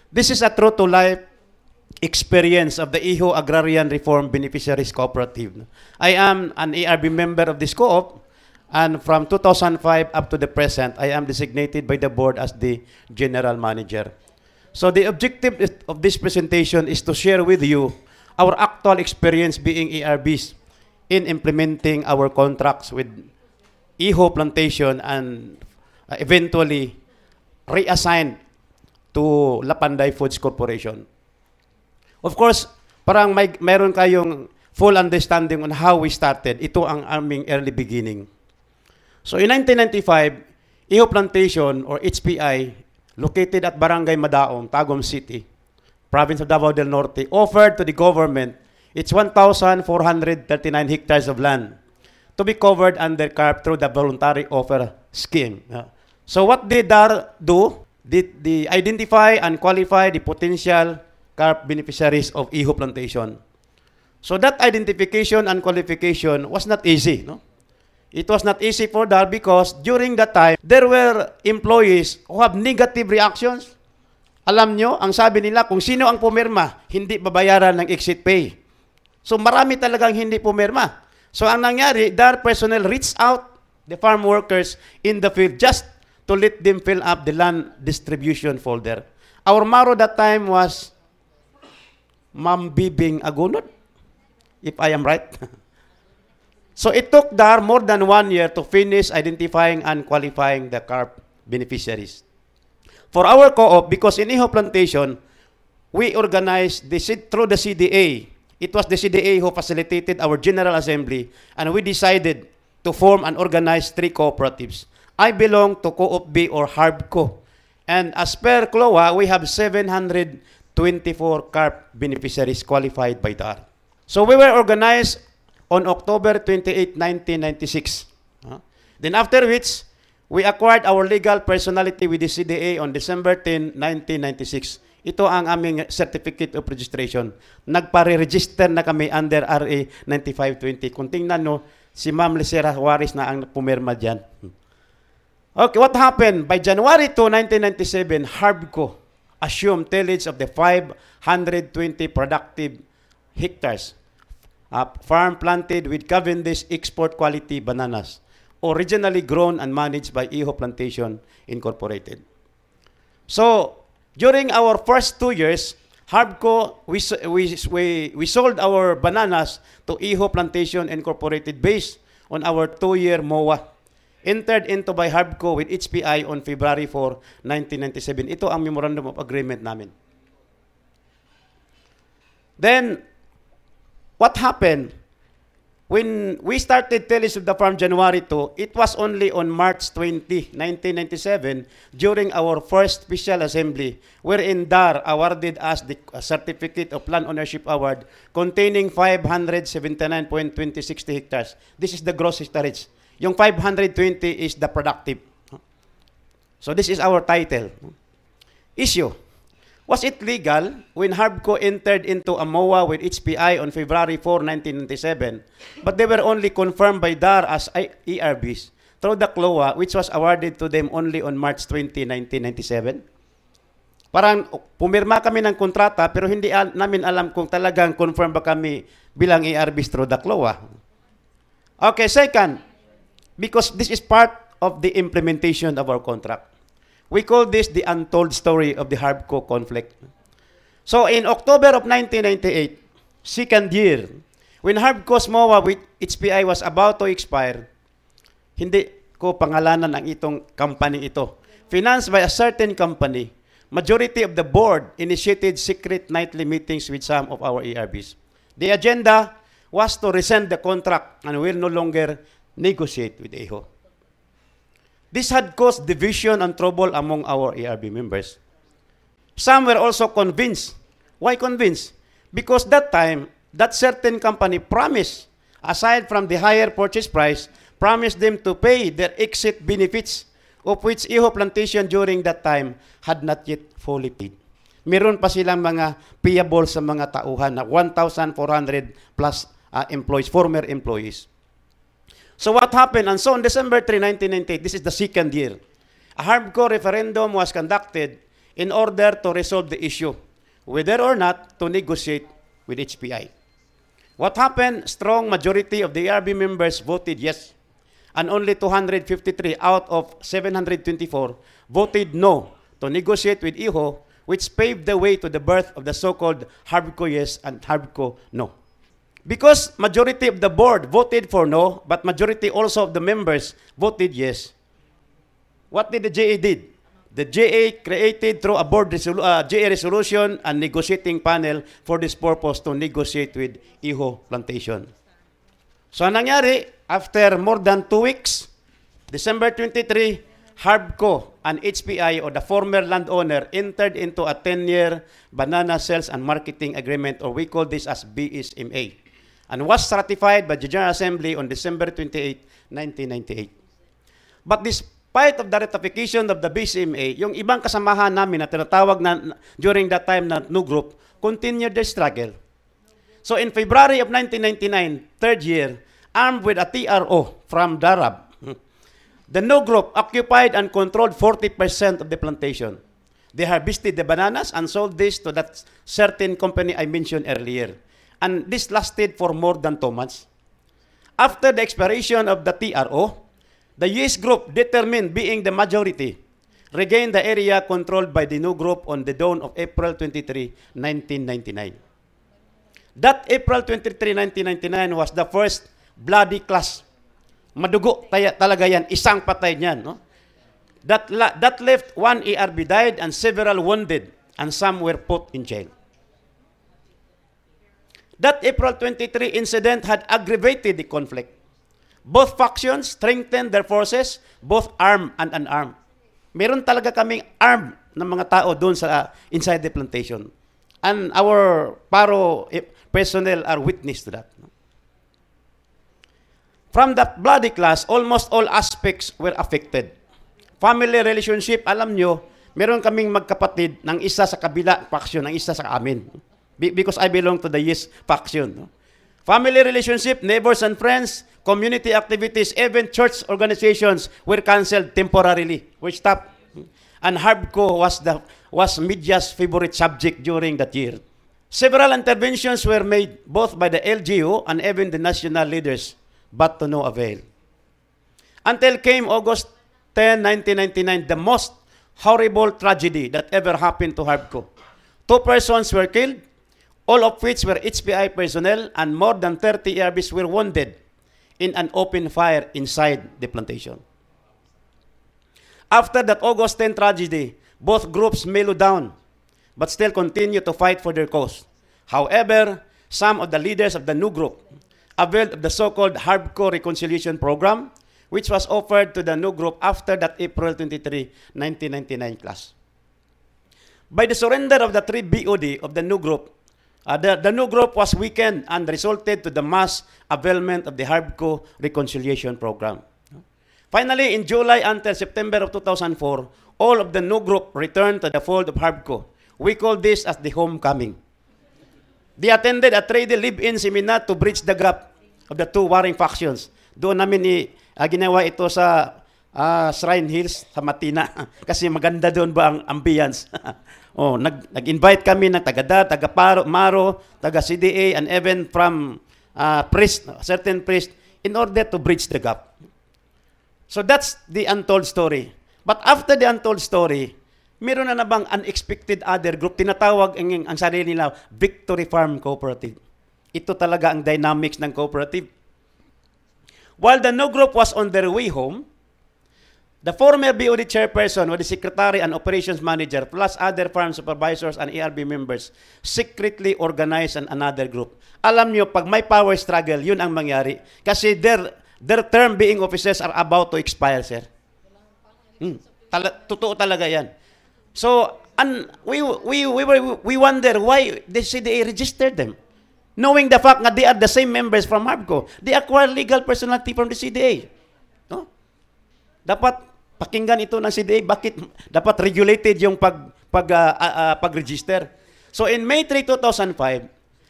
This is a true-to-life experience of the Iho Agrarian Reform Beneficiaries Cooperative. I am an ERB member of this co-op, and from 2005 up to the present, I am designated by the board as the general manager. So the objective of this presentation is to share with you our actual experience being ERBs in implementing our contracts with Iho Plantation and eventually reassigned to Lapanday Foods Corporation. Of course, parang mayroon kayong full understanding on how we started. Ito ang aming early beginning. So in 1995, Iho Plantation or HPI, located at Barangay Madaong, Tagum City, province of Davao del Norte, offered to the government its 1,439 hectares of land to be covered under CARP through the voluntary offer scheme. So what did DAR do? They identify and qualify the potential CARP beneficiaries of Iho Plantation. So that identification and qualification was not easy. No? It was not easy for DAR because during that time, there were employees who have negative reactions. Alam nyo, ang sabi nila, kung sino ang pumirma, hindi babayaran ng exit pay. So marami talagang hindi pumirma. So ang nangyari, DAR personnel reached out the farm workers in the field just to let them fill up the land distribution folder. Our motto that time was Mambibing Agunod, if I am right. So it took DAR more than 1 year to finish identifying and qualifying the CARP beneficiaries. For our co-op, because in Iho Plantation, we organized through the CDA. It was the CDA who facilitated our General Assembly, and we decided to form and organize 3 cooperatives. I belong to Co-op B or HARBCO. And as per CLOA, we have 724 CARP beneficiaries qualified by DAR. So we were organized on October 28, 1996. Then after which, we acquired our legal personality with the CDA on December 10, 1996. Ito ang aming certificate of registration. Nagpare-register na kami under RA 9520. Kung tingnan no, si Ma'am Lisera Juarez na ang pumirma dyan. Okay, what happened? By January 2, 1997, HARBCO assumed tillage of the 520 productive hectares farm planted with Cavendish export quality bananas, originally grown and managed by Iho Plantation Incorporated. So, during our first 2 years, HARBCO, we sold our bananas to Iho Plantation Incorporated based on our 2-year MOA. Entered into by HARBCO with HPI on February 4, 1997. Ito ang Memorandum of Agreement namin. Then, what happened? When we started tillage of the farm January 2, it was only on March 20, 1997, during our first special assembly, wherein DAR awarded us the Certificate of Land Ownership Award containing 579.2060 hectares. This is the gross hectarage. Yung 520 is the productive. So this is our title. Issue. Was it legal when HARBCO entered into a MOA with HPI on February 4, 1997, but they were only confirmed by DAR as ERBs through the CLOA, which was awarded to them only on March 20, 1997? Parang pumirma kami ng kontrata pero hindi namin alam kung talagang confirm ba kami bilang ERBs through the CLOA. Okay, second, because this is part of the implementation of our contract. We call this the untold story of the HARBCO conflict. So in October of 1998, second year, when HARBCO's MOA with HPI was about to expire, hindi ko pangalanan ang itong company ito. Financed by a certain company, majority of the board initiated secret nightly meetings with some of our ERBs. The agenda was to rescind the contract and will no longer negotiate with Iho. This had caused division and trouble among our ERB members. Some were also convinced. Why convinced? Because that time, that certain company promised, aside from the higher purchase price, promised them to pay their exit benefits, of which Iho Plantation during that time had not yet fully paid. Meron pa silang mga payable sa mga tauhan na 1,400 plus employees, former employees. So what happened? And so on December 3, 1998, this is the second year, a HARBCO referendum was conducted in order to resolve the issue, whether or not to negotiate with HPI. What happened? Strong majority of the ARB members voted yes, and only 253 out of 724 voted no to negotiate with IHO, which paved the way to the birth of the so-called HARBCO yes and HARBCO no. Because majority of the board voted for no, but majority also of the members voted yes, what did the JA did? The JA created through a JA resolution and negotiating panel for this purpose to negotiate with Iho Plantation. So, ang nangyari, after more than 2 weeks, December 23, HARBCO and HPI, or the former landowner, entered into a 10-year banana sales and marketing agreement, or we call this as BSMA, and was ratified by the General Assembly on December 28, 1998. But despite of the ratification of the BSMA, yung ibang kasamahan namin na tinatawag na during that time na new group, continued their struggle. So in February of 1999, third year, armed with a TRO from Darab, the new group occupied and controlled 40% of the plantation. They harvested the bananas and sold this to that certain company I mentioned earlier. And this lasted for more than 2 months. After the expiration of the TRO, the US group, determined being the majority, regained the area controlled by the new group on the dawn of April 23, 1999. That April 23, 1999 was the first bloody clash. Madugo talaga yan, isang patay niyan. No? That left one ARB died and several wounded, and some were put in jail. That April 23 incident had aggravated the conflict. Both factions strengthened their forces, both armed and unarmed. Meron talaga kaming armed na mga tao doon sa inside the plantation. And our PARO personnel are witness to that. From that bloody clash, almost all aspects were affected. Family relationship, alam nyo, meron kaming magkapatid ng isa sa kabila faction, ng isa sa amin. Because I belong to the yes faction. Family relationship, neighbors and friends, community activities, even church organizations were canceled temporarily, were stopped. And HARBCO was media's favorite subject during that year. Several interventions were made both by the LGU and even the national leaders, but to no avail. Until came August 10, 1999, the most horrible tragedy that ever happened to HARBCO. 2 persons were killed, all of which were HPI personnel, and more than 30 ARBs were wounded in an open fire inside the plantation. After that August 10 tragedy, both groups mellowed down, but still continue to fight for their cause. However, some of the leaders of the new group availed of the so-called HARBCO Reconciliation Program, which was offered to the new group after that April 23, 1999 clash. By the surrender of the 3 BOD of the new group, the new group was weakened and resulted to the mass availment of the HARBCO Reconciliation Program. Finally, in July until September of 2004, all of the new group returned to the fold of HARBCO. We call this as the homecoming. They attended a trade live-in seminar to bridge the gap of the two warring factions. Doon namin ginawa ito sa Shrine Hills, sa Matina. Kasi maganda doon ba ang ambience. Nag-invite kami ng taga-Maro, taga-CDA, and even from certain priest, in order to bridge the gap. So that's the untold story. But after the untold story, meron na bang unexpected other group? Tinatawag ang sarili nila Victory Farm Cooperative. Ito talaga ang dynamics ng cooperative. While the new group was on their way home, the former BOD chairperson, with the secretary and operations manager, plus other farm supervisors and ARB members, secretly organized another group. Alam nyo, pag may power struggle, yun ang mangyari. Kasi their term being officers are about to expire, sir. Totoo talaga yan. So, we wonder why the CDA registered them. Knowing the fact that they are the same members from HARBCO, they acquire legal personality from the CDA. No? Dapat pakinggan ito ng CDA, bakit dapat regulated yung pag-register. So in May 3, 2005,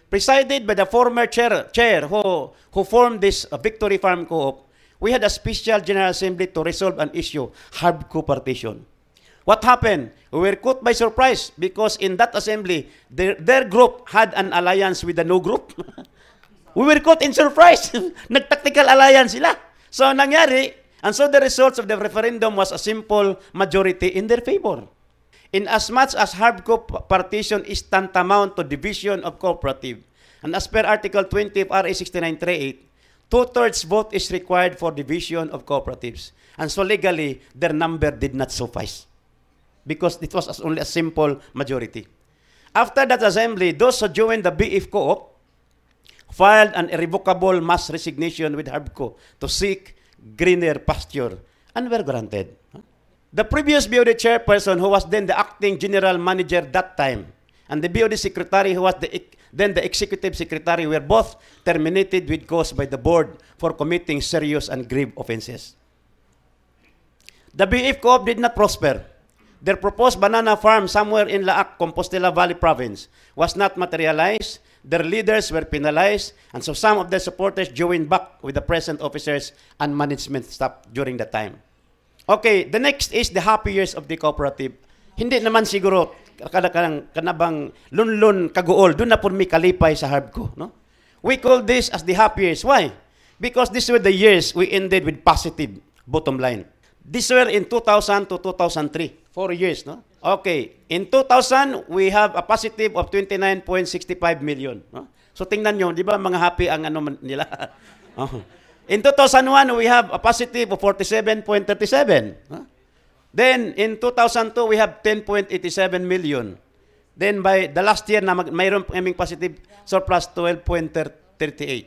presided by the former chair who formed this Victory Farm Co-op, we had a special General Assembly to resolve an issue, HARBCO partition. What happened? We were caught by surprise because in that assembly, their group had an alliance with the no group. We were caught in surprise. Nag-tactical alliance sila. So nangyari, and so the results of the referendum was a simple majority in their favor. In as much as HARBCO partition is tantamount to division of cooperative, and as per Article 20 of RA 6938, 2/3 vote is required for division of cooperatives. And so legally, their number did not suffice because it was only a simple majority. After that assembly, those who joined the BF Co-op filed an irrevocable mass resignation with HARBCO to seek greener pasture and were granted. The previous BOD chairperson, who was then the acting general manager that time, and the BOD secretary, who was then the executive secretary, were both terminated with cause by the board for committing serious and grave offenses. The BF Co-op did not prosper. Their proposed banana farm somewhere in Laac, Compostela Valley Province was not materialized. Their leaders were penalized, and so some of their supporters joined back with the present officers and management staff during that time. Okay, the next is the happy years of the cooperative. Hindi naman siguro kanabang lunlun kaguol, doon na po may kalipay sa HARBCO. No? We call this as the happy years. Why? Because these were the years we ended with positive bottom line. These were in 2000 to 2003, 4 years. No? Okay, in 2000, we have a positive of 29.65 million. No? So tingnan nyo, di ba mga happy ang ano nila? In 2001, we have a positive of 47.37. Huh? Then, in 2002, we have 10.87 million. Then, by the last year, mayroon kaming positive surplus 12.38.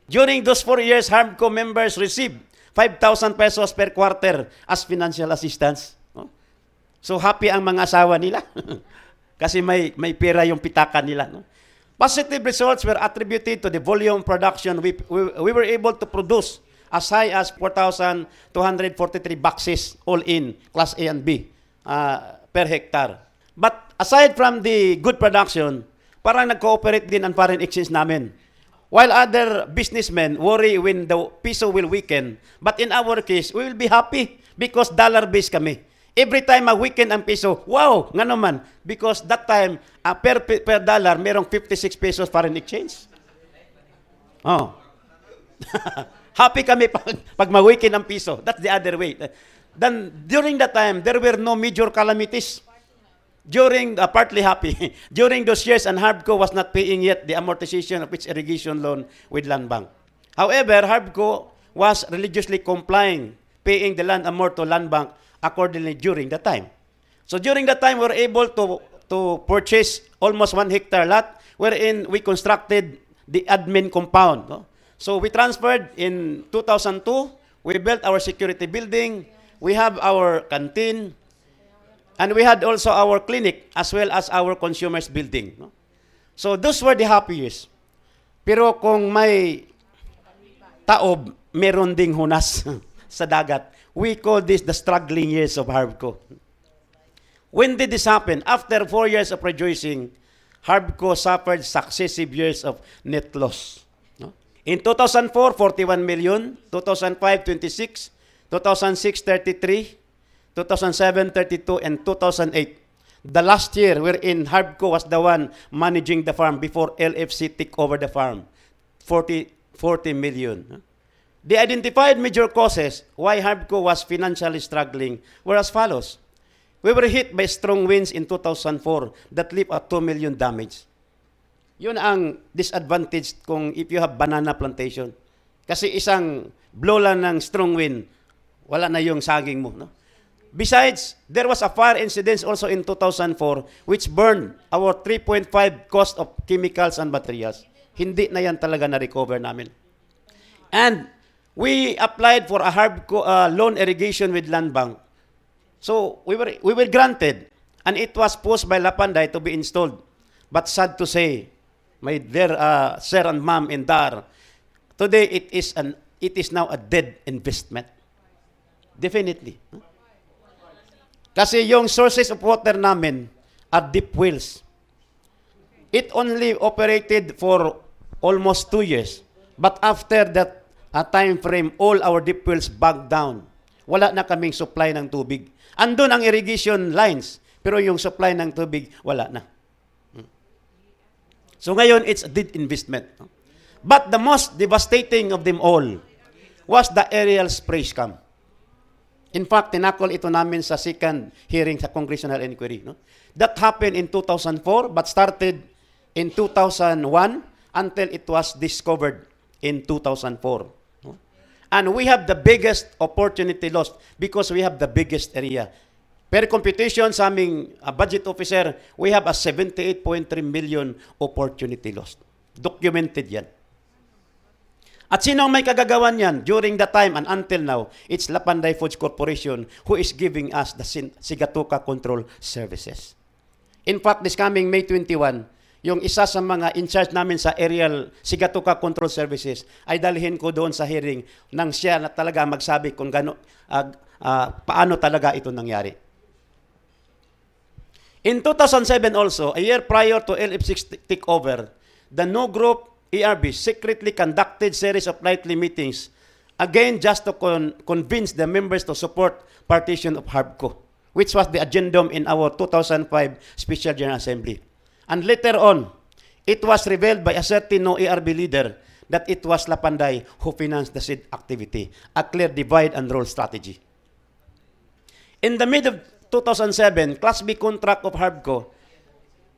During those 4 years, HARBCO members received 5,000 pesos per quarter as financial assistance. Huh? So, happy ang mga asawa nila. Kasi may pera yung pitaka nila. No? Positive results were attributed to the volume production. We were able to produce as high as 4,243 boxes all in, Class A and B, per hectare. But aside from the good production, parang nag-cooperate din ang foreign exchange namin. While other businessmen worry when the peso will weaken, but in our case, we will be happy because dollar-based kami. Every time weekend ang piso, wow, nga naman. Because that time, per dollar, merong 56 pesos foreign exchange. Oh. Happy kami pag ma-weekend ang piso. That's the other way. Then, during that time, there were no major calamities. Partly happy. During those years, and HARBCO was not paying yet the amortization of its irrigation loan with Land Bank. However, HARBCO was religiously complying, paying the land amort to Land Bank accordingly during that time. So during that time, we were able to purchase almost 1 hectare lot wherein we constructed the admin compound. No? So we transferred in 2002, we built our security building, we have our canteen, and we had also our clinic as well as our consumers building. No? So those were the happy years. Pero kung may taob, meron ding hunas sa dagat. We call this the struggling years of HARBCO. When did this happen? After 4 years of rejoicing, HARBCO suffered successive years of net loss. No? In 2004, 41 million, 2005, 26, 2006, 33, 2007, 32, and 2008. The last year wherein HARBCO was the one managing the farm before LFC took over the farm, 40 million. No? The identified major causes why HARBCO was financially struggling were as follows. We were hit by strong winds in 2004 that left a 2 million damage. Yun ang disadvantage kung if you have banana plantation. Kasi isang blow lang ng strong wind, wala na yung saging mo. No? Besides, there was a fire incident also in 2004 which burned our 3.5 cost of chemicals and materials. Hindi na yan talaga na-recover namin. And we applied for a HARBCO loan irrigation with Land Bank. So we were granted, and it was pushed by Lapanday to be installed. But sad to say, my dear sir and ma'am in Dar, today it is now a dead investment. Definitely. Kasi yung sources of water namin are deep wells. It only operated for almost 2 years. But after that time frame, all our deep wells bogged down. wala na kaming supply ng tubig. Andun ang irrigation lines, pero yung supply ng tubig, wala na. So ngayon, it's a dead investment. But the most devastating of them all was the aerial spray scam. In fact, tinakol ito namin sa second hearing sa congressional inquiry. No? That happened in 2004 but started in 2001 until it was discovered in 2004. No? And we have the biggest opportunity lost because we have the biggest area. Per computation sa aming budget officer, we have a 78.3 million opportunity lost. Documented yan. At sino ang may kagagawan yan during the time and until now? It's Lapanday Foods Corporation who is giving us the Sigatoka Control Services. In fact, this coming May 21, yung isa sa mga in-charge namin sa aerial Sigatoka Control Services ay dalhin ko doon sa hearing nang siya na talaga magsabi kung paano talaga ito nangyari. In 2007 also, a year prior to LF6 takeover, the No Group ERB secretly conducted series of nightly meetings, again just to convince the members to support partition of Harbco, which was the addendum in our 2005 Special General Assembly. And later on, it was revealed by a certain No ERB leader that it was Lapanday who financed the said activity, a clear divide and rule strategy. In the mid of 2007, Class B contract of Harbco,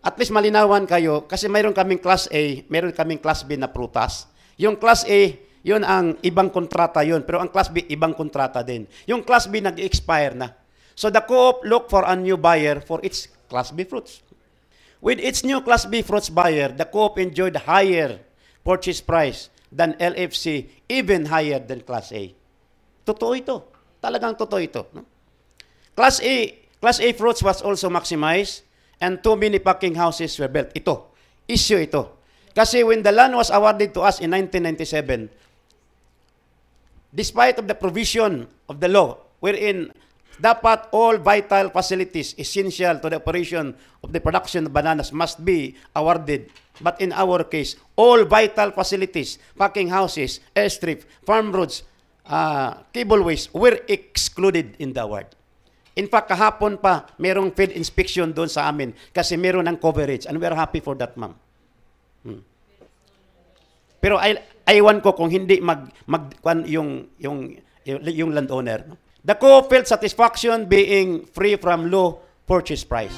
at least malinawan kayo, kasi mayroon kaming Class A, mayroon kaming Class B na prutas. Yung Class A, yun ang ibang kontrata yun, pero ang Class B, ibang kontrata din. Yung Class B nag-expire na. So the co-op looked for a new buyer for its Class B fruits. With its new Class B fruits buyer, the co-op enjoyed higher purchase price than LFC, even higher than Class A. Totoo ito. Talagang totoo ito. No? Class A fruits was also maximized and too many packing houses were built. Ito, issue ito. Kasi when the land was awarded to us in 1997, despite of the provision of the law, wherein dapat all vital facilities essential to the operation of the production of bananas must be awarded. But in our case, all vital facilities, packing houses, airstrip, farm roads, cableways were excluded in the award. In fact, kahapon pa, merong field inspection doon sa amin kasi meron ng coverage and we're happy for that, ma'am. Pero aywan ko kung hindi yung landowner. No? The co felt satisfaction being free from low purchase price.